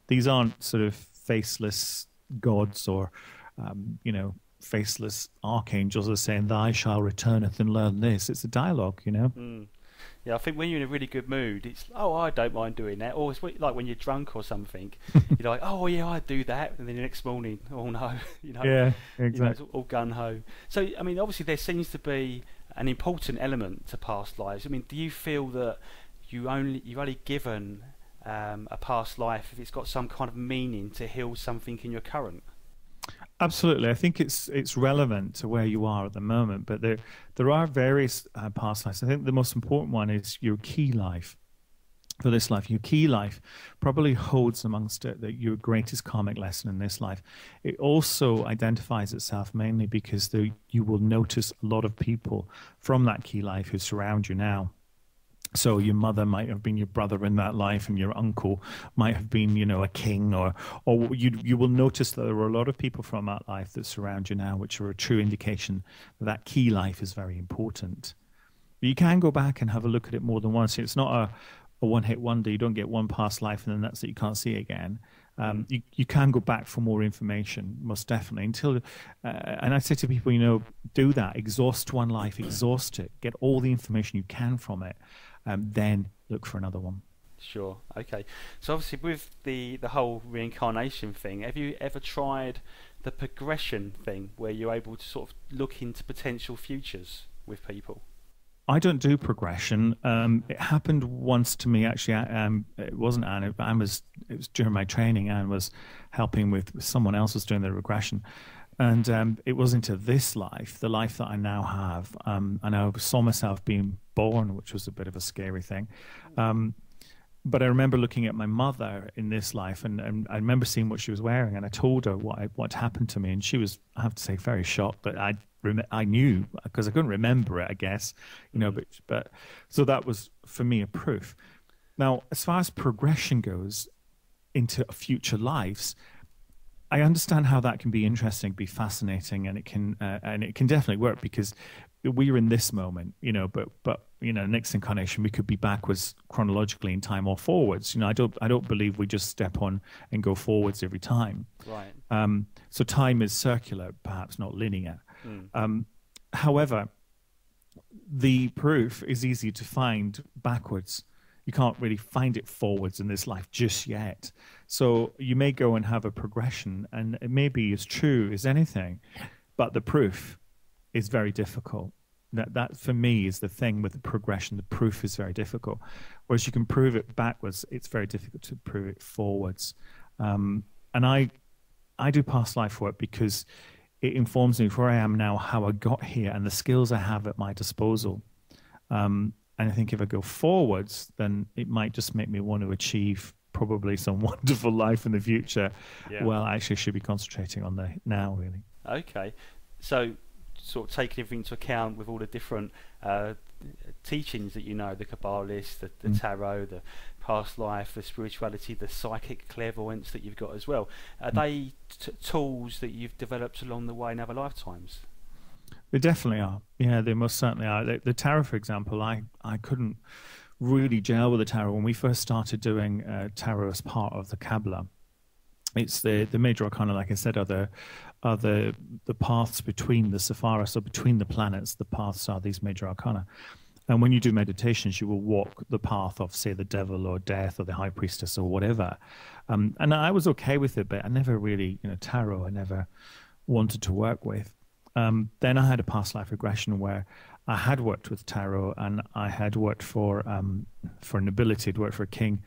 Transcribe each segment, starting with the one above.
These aren't sort of faceless gods or, you know, faceless archangels are saying, "Thy shall returneth and learn this." It's a dialogue, you know. Mm. Yeah, I think when you're in a really good mood, it's, oh, I don't mind doing that. Or it's like when you're drunk or something, you're like, oh yeah, I do that, and then the next morning, oh no, you know, Yeah, you know, it's exactly. all gun ho. So I mean, obviously there seems to be an important element to past lives. I mean, do you feel that you're only given a past life if it's got some kind of meaning to heal something in your current? Absolutely. I think it's relevant to where you are at the moment, but there are various past lives. I think the most important one is your key life for this life. Your key life probably holds amongst it that your greatest karmic lesson in this life. It also identifies itself mainly because you will notice a lot of people from that key life who surround you now. So your mother might have been your brother in that life, and your uncle might have been, you know, a king, or you will notice that there are a lot of people from that life that surround you now, which are a true indication that that key life is very important. But you can go back and have a look at it more than once. It's not a one-hit wonder. You don't get one past life and then that's it. You can't see it again. You can go back for more information, most definitely. And I say to people, you know, do that. Exhaust one life, exhaust it, get all the information you can from it. Then look for another one. Sure. Okay. So obviously with the whole reincarnation thing, have you ever tried the progression thing where you're able to sort of look into potential futures with people? I don't do progression. It happened once to me, actually. It wasn't Anne, but it was during my training. Anne was helping with someone else was doing the regression. And it was into this life, the life that I now have. And I saw myself being born, which was a bit of a scary thing. But I remember looking at my mother in this life, and I remember seeing what she was wearing, and I told her what happened to me, and she was, I have to say, very shocked. But I knew because I couldn't remember it, I guess, you know. But so that was for me a proof. Now, as far as progression goes into future lives, I understand how that can be interesting, be fascinating, and it can definitely work because we're in this moment, you know. But you know, next incarnation we could be backwards chronologically in time or forwards. You know, I don't believe we just step on and go forwards every time. Right. So time is circular, perhaps not linear. However, the proof is easy to find backwards. You can't really find it forwards in this life just yet. So you may go and have a progression, and it may be as true as anything, but the proof is very difficult. That for me is the thing with the progression. The proof is very difficult. Whereas you can prove it backwards, it's very difficult to prove it forwards. And I do past life work because it informs me where I am now, how I got here, and the skills I have at my disposal. And I think if I go forwards, then it might just make me want to achieve probably some wonderful life in the future. Yeah. Well, actually, I should be concentrating on the now, really. Okay. So sort of taking everything into account with all the different teachings that you know, the Qabalist, the tarot, the past life, the spirituality, the psychic clairvoyance that you've got as well. Are they tools that you've developed along the way in other lifetimes? They definitely are. Yeah, they most certainly are. The tarot, for example, I couldn't really gel with the tarot when we first started doing tarot as part of the Qabala. It's the major arcana, like I said, are the paths between the Saphara, so between the planets. The paths are these major arcana. And when you do meditations, you will walk the path of, say, the devil or death or the high priestess or whatever. And I was okay with it, but I never really, you know, tarot, I never wanted to work with. Then I had a past life regression where I had worked with tarot, and I had worked for nobility, I'd worked for a king,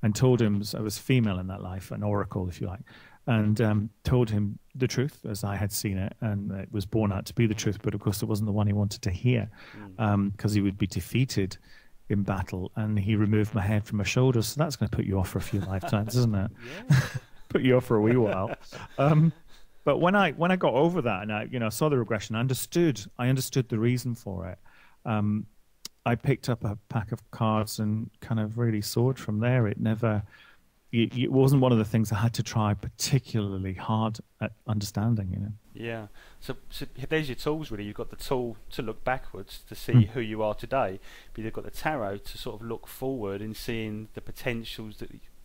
and told him I was female in that life, an oracle, if you like, and told him the truth as I had seen it, and it was borne out to be the truth, but of course it wasn't the one he wanted to hear, because he would be defeated in battle, and he removed my head from my shoulders. So that's going to put you off for a few lifetimes, isn't it? Yeah. Put you off for a wee while. But when I got over that and I saw the regression, I understood the reason for it. I picked up a pack of cards and kind of really soared from there. It wasn't one of the things I had to try particularly hard at understanding, you know. Yeah. So there's your tools, really. You've got the tool to look backwards to see who you are today, but you've got the tarot to sort of look forward and seeing the potentials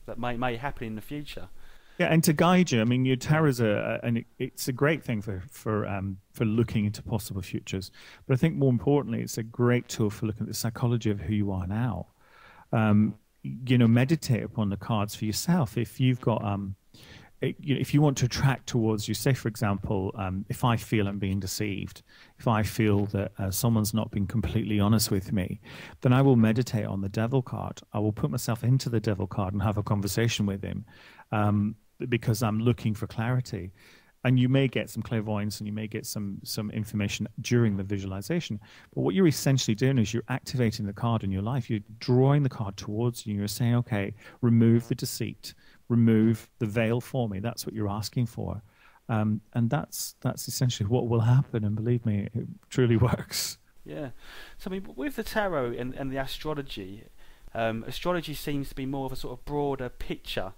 that may happen in the future. Yeah, and to guide you, I mean, your tarot's it's a great thing for looking into possible futures. But I think more importantly, it's a great tool for looking at the psychology of who you are now. Meditate upon the cards for yourself. If you've got if you want to attract towards you, say, for example, if I feel I'm being deceived, if I feel that someone's not been completely honest with me, then I will meditate on the devil card. I will put myself into the devil card and have a conversation with him, because I'm looking for clarity. And you may get some clairvoyance and you may get some information during the visualization. But what you're essentially doing is you're activating the card in your life. You're drawing the card towards you. You're saying, okay, remove the deceit, remove the veil for me. That's what you're asking for. And that's essentially what will happen. And believe me, it truly works. Yeah. So, I mean, with the tarot and the astrology, astrology seems to be more of a sort of broader picture,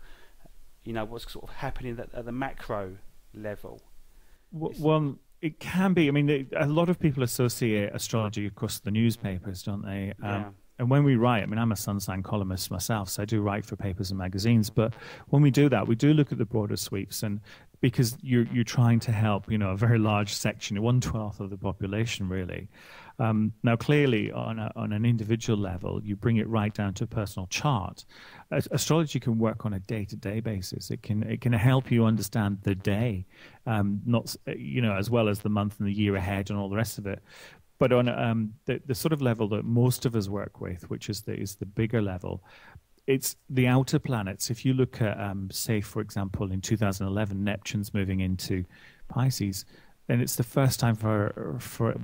what's sort of happening at the macro level. Well, it can be. I mean, a lot of people associate astrology, of course, the newspapers, don't they? And when we write, I mean, I'm a sun sign columnist myself, so I do write for papers and magazines. But when we do that, we do look at the broader sweeps, and because you're trying to help, a very large section, 1/12 of the population, really. Now, clearly, on an individual level, you bring it right down to a personal chart. Astrology can work on a day-to-day basis. It can help you understand the day, not as well as the month and the year ahead and all the rest of it. But on the sort of level that most of us work with, which is the bigger level, it's the outer planets. If you look at, say, for example, in 2011, Neptune's moving into Pisces. And it's the first time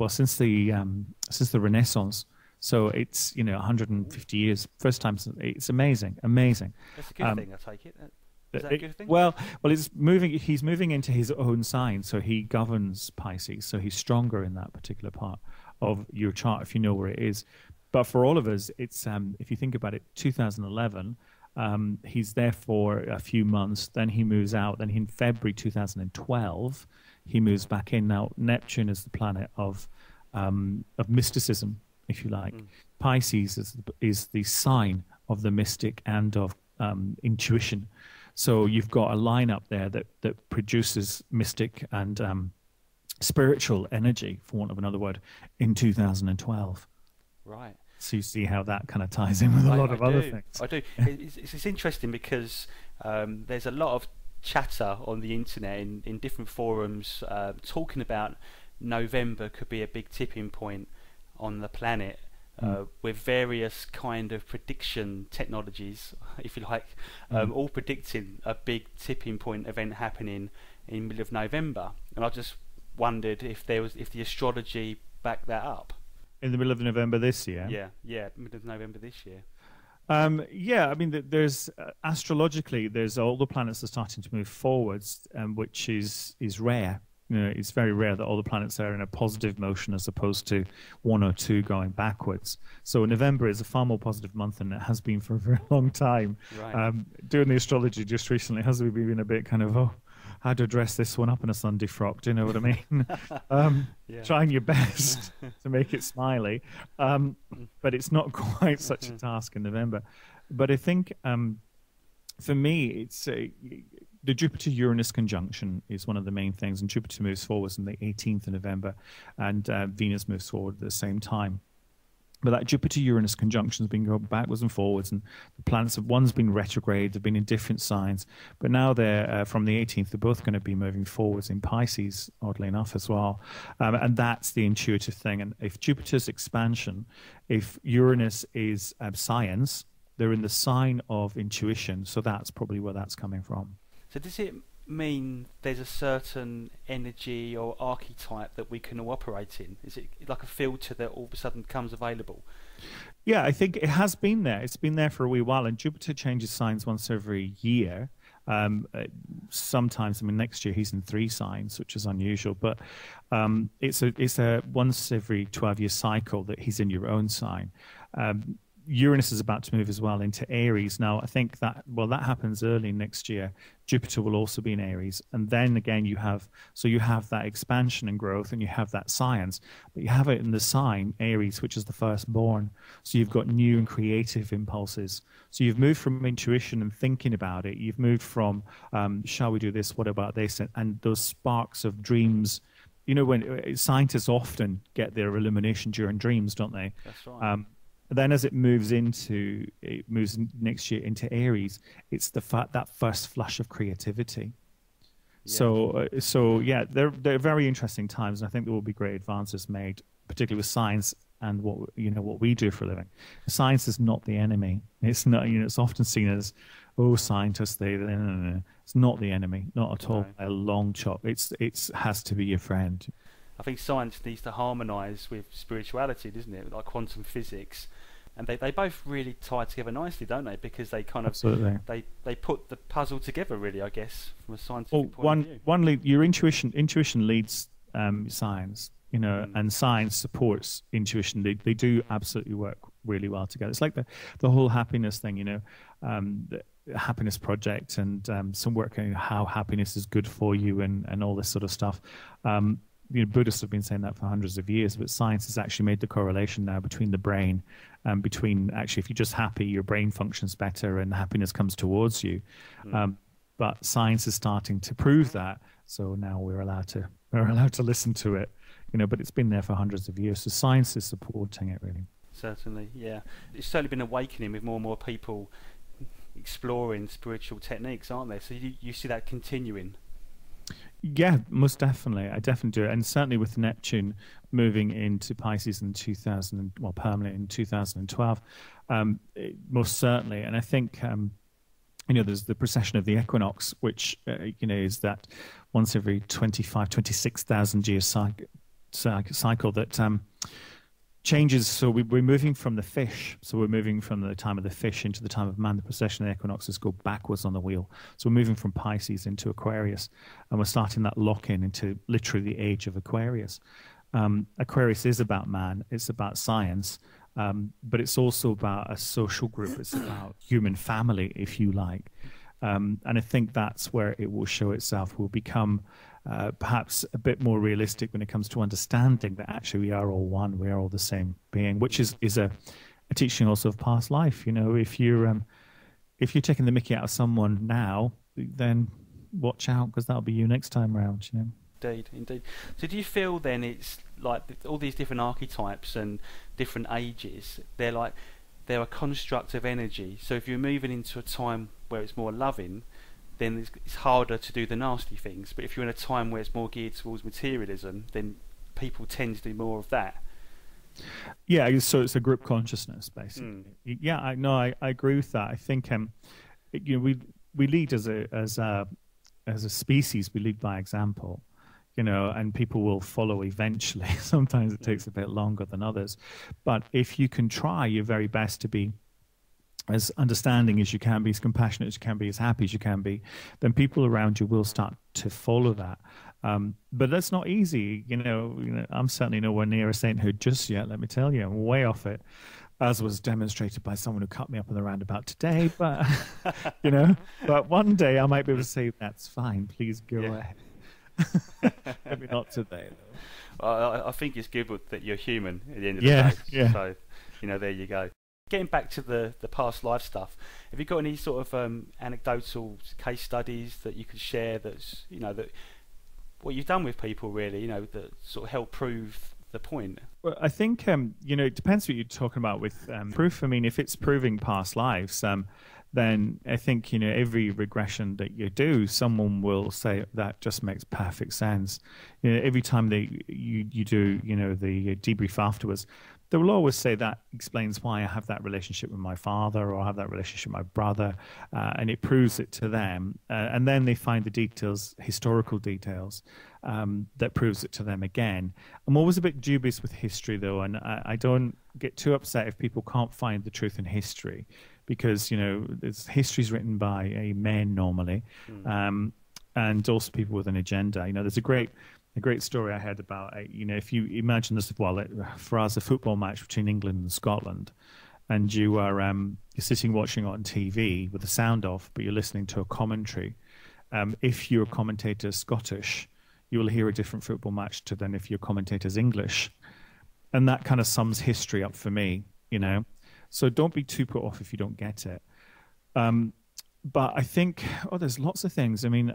since the Renaissance. So it's 150 years. First time. It's amazing. That's a good thing. I take it. Is that a good thing? Well, it's moving. He's moving into his own sign, so he governs Pisces. So he's stronger in that particular part of your chart, if you know where it is. But for all of us, it's if you think about it, 2011. He's there for a few months. Then he moves out. Then in February 2012. He moves back in. Now, Neptune is the planet of mysticism, if you like. Pisces is the sign of the mystic and of intuition. So you've got a lineup there that produces mystic and spiritual energy, for want of another word, in 2012. Right. So you see how that kind of ties in with a lot of other things. I do. It's interesting because there's a lot of chatter on the internet in different forums talking about November could be a big tipping point on the planet, with various kind of prediction technologies, if you like, all predicting a big tipping point event happening in the middle of November. And I just wondered if the astrology backed that up. In the middle of November this year? Yeah, middle of November this year. I mean, there's astrologically, there's all the planets are starting to move forwards, which is rare. It's very rare that all the planets are in a positive motion as opposed to one or two going backwards. So November is a far more positive month than it has been for a very long time. Right. Doing the astrology just recently has been a bit kind of, how to dress this one up in a Sunday frock. Do you know what I mean? Trying your best to make it smiley. But it's not quite such a task in November. But I think for me, it's the Jupiter-Uranus conjunction is one of the main things. And Jupiter moves forwards on the 18th of November and Venus moves forward at the same time. But that Jupiter-Uranus conjunction has been going backwards and forwards, and the planets, one's been retrograde, they've been in different signs, but now they're, from the 18th, they're both going to be moving forwards in Pisces, oddly enough, as well. And that's the intuitive thing. And if Jupiter's expansion, if Uranus is science, they're in the sign of intuition, so that's probably where that's coming from. So does it mean there's a certain energy or archetype that we can all operate in? Is it like a filter that all of a sudden becomes available? Yeah, I think it has been there. It's been there for a wee while, and Jupiter changes signs once every year. Sometimes, I mean, next year he's in 3 signs, which is unusual, but it's a once every 12-year cycle that he's in your own sign. Uranus is about to move as well into Aries. Now, I think that, well, that happens early next year. Jupiter will also be in Aries. And then again, you have that expansion and growth, and you have that science, but you have it in the sign Aries, which is the firstborn. So you've got new and creative impulses. So you've moved from intuition and thinking about it. You've moved from, shall we do this? What about this? And those sparks of dreams. You know, when scientists often get their illumination during dreams, don't they? That's right. Then as it moves next year into Aries, it's that first flush of creativity. Yeah. So yeah, they're very interesting times, and I think there will be great advances made, particularly with science and what we do for a living. Science is not the enemy. It's not. It's often seen as, oh, scientists, no. It's not the enemy, not at all. No. A long shot. It has to be your friend. I think science needs to harmonise with spirituality, doesn't it? Like quantum physics, and they both really tie together nicely, don't they? Because they kind of Absolutely. they put the puzzle together, really, I guess, from a scientific point of view. Your intuition leads science, and science supports intuition. They do absolutely work really well together. It's like the whole happiness thing, the happiness project, and some work on how happiness is good for you, and all this sort of stuff. Buddhists have been saying that for hundreds of years, but science has actually made the correlation now between the brain and between actually, if you're just happy, your brain functions better and happiness comes towards you. But science is starting to prove that, so now we're allowed to listen to it. But it's been there for hundreds of years, so science is supporting it, really. Certainly, yeah. It's certainly been awakening with more and more people exploring spiritual techniques, aren't there? So you see that continuing. Yeah, most definitely. I definitely do. And certainly with Neptune moving into Pisces in permanently in 2012, most certainly. And I think, there's the precession of the equinox, which, is that once every 26,000 year cycle that changes. So we're moving from the fish. So we're moving from the time of the fish into the time of man. The precession of the equinoxes go backwards on the wheel. So we're moving from Pisces into Aquarius, and we're starting that lock-in into literally the age of Aquarius. Aquarius is about man. It's about science. But it's also about a social group. It's about human family, if you like. And I think that's where it will show itself. We'll become perhaps a bit more realistic when it comes to understanding that actually we are all one, we are all the same being, which is a teaching also of past life. If you're taking the mickey out of someone now, then watch out, because that'll be you next time around. Indeed. So do you feel then it's like all these different archetypes and different ages, they're a construct of energy? So if you're moving into a time where it's more loving, then it's harder to do the nasty things. But if you're in a time where it's more geared towards materialism, then people tend to do more of that. Yeah, so it's a group consciousness, basically. Yeah, I agree with that. I think we lead as a species. We lead by example, and people will follow eventually. Sometimes it takes a bit longer than others, but if you can try your very best to be as understanding as you can be, as compassionate as you can be, as happy as you can be, then people around you will start to follow that. But that's not easy. I'm certainly nowhere near a sainthood just yet, let me tell you. I'm way off it, as was demonstrated by someone who cut me up in the roundabout today. But, but one day I might be able to say, that's fine, please go ahead. Maybe not today, though. Well, I think it's good that you're human at the end of the day. Yeah. So, there you go. Getting back to the past life stuff, have you got any sort of anecdotal case studies that you could share that's, that what you've done with people really, that sort of help prove the point? Well, I think, it depends what you're talking about with proof. I mean, if it's proving past lives, then I think, every regression that you do, someone will say that just makes perfect sense. Every time you do, the debrief afterwards, they will always say that explains why I have that relationship with my father, or I have that relationship with my brother, and it proves it to them. And then they find the details, historical details, that proves it to them again. I'm always a bit dubious with history, though, and I don't get too upset if people can't find the truth in history, because, history's written by men normally, and also people with an agenda. There's a great story I heard about, if you imagine this, for us, a football match between England and Scotland, and you're sitting watching on TV with the sound off, but you're listening to a commentary. If your commentator's Scottish, you will hear a different football match to than if your commentator's English. And that kind of sums history up for me, you know. So don't be too put off if you don't get it. But I think, there's lots of things. I mean,